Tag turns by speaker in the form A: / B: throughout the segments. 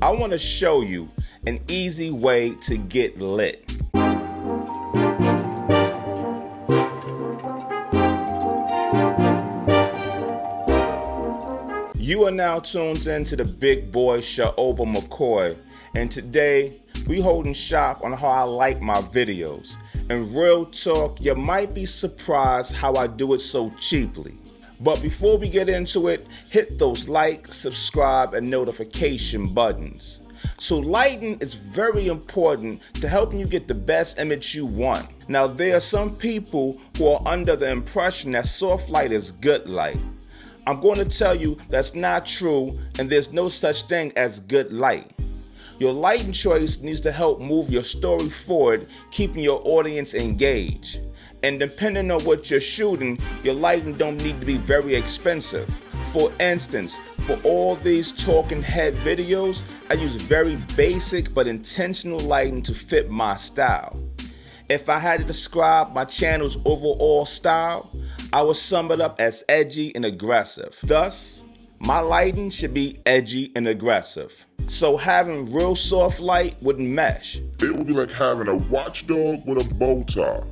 A: I want to show you an easy way to get lit. You are now tuned into the big boy Shaoba McCoy, and today we holding shop on how I like my videos. And real talk, you might be surprised how I do it so cheaply. But before we get into it, hit those like, subscribe, and notification buttons. So lighting is very important to helping you get the best image you want. Now there are some people who are under the impression that soft light is good light. I'm going to tell you that's not true, and there's no such thing as good light. Your lighting choice needs to help move your story forward, keeping your audience engaged. And depending on what you're shooting, your lighting don't need to be very expensive. For instance, for all these talking head videos, I use very basic but intentional lighting to fit my style. If I had to describe my channel's overall style, I would sum it up as edgy and aggressive. Thus, my lighting should be edgy and aggressive. So having real soft light wouldn't mesh.
B: It would be like having a watchdog with a bow tie.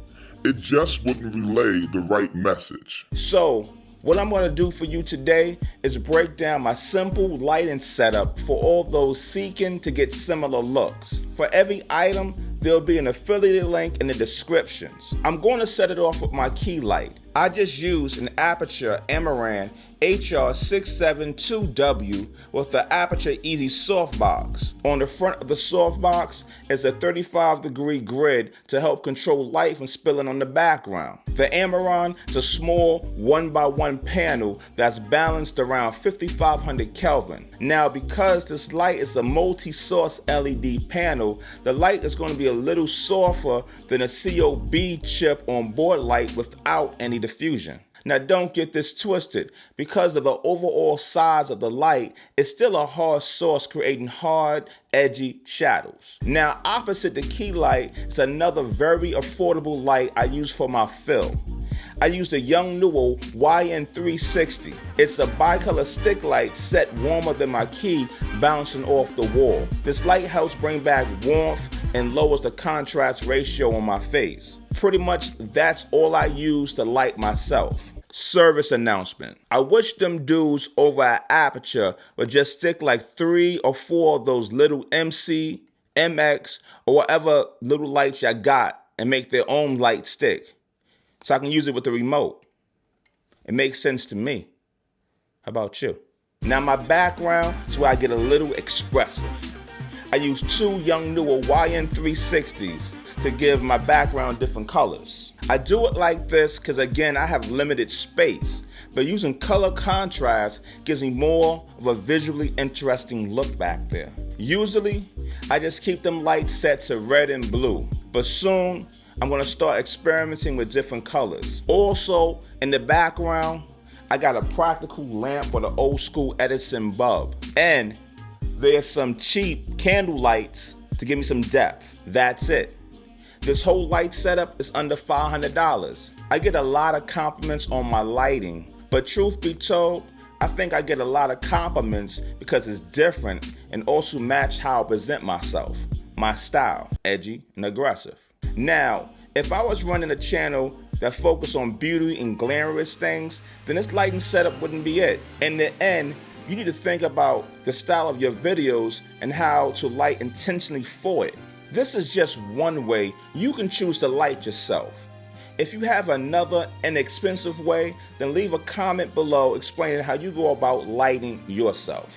B: It just wouldn't relay the right message.
A: So, what I'm going to do for you today is break down my simple lighting setup for all those seeking to get similar looks. For every item, there'll be an affiliate link in the descriptions. I'm going to set it off with my key light. I just used an Aputure Amaran HR672W with the Aputure EZ Soft Box. On the front of the soft box is a 35-degree grid to help control light from spilling on the background. The Amaran is a small 1x1 panel that's balanced around 5500 Kelvin. Now because this light is a multi-source LED panel, the light is going to be a little softer than a COB chip on board light without any diffusion. Now don't get this twisted, because of the overall size of the light, it's still a hard source creating hard, edgy shadows. Now opposite the key light is another very affordable light I use for my fill. I use the Yongnuo YN360. It's a bicolor stick light set warmer than my key bouncing off the wall. This light helps bring back warmth and lowers the contrast ratio on my face. Pretty much that's all I use to light myself. Service announcement. I wish them dudes over at Aputure would just stick like 3 or 4 of those little MC, MX, or whatever little lights you got and make their own light stick, so I can use it with the remote. It makes sense to me. How about you? Now my background is where I get a little expressive. I use 2 Yongnuo YN360s to give my background different colors. I do it like this because again I have limited space, but using color contrast gives me more of a visually interesting look back there. Usually I just keep them lights set to red and blue, but soon I'm going to start experimenting with different colors. Also in the background I got a practical lamp with an old school Edison bulb, and there's some cheap candle lights to give me some depth. That's it. This whole light setup is under $500. I get a lot of compliments on my lighting, but truth be told, I think I get a lot of compliments because it's different and also match how I present myself, my style, edgy and aggressive. Now, if I was running a channel that focused on beauty and glamorous things, then this lighting setup wouldn't be it. In the end, you need to think about the style of your videos and how to light intentionally for it. This is just one way you can choose to light yourself. If you have another inexpensive way, then leave a comment below explaining how you go about lighting yourself.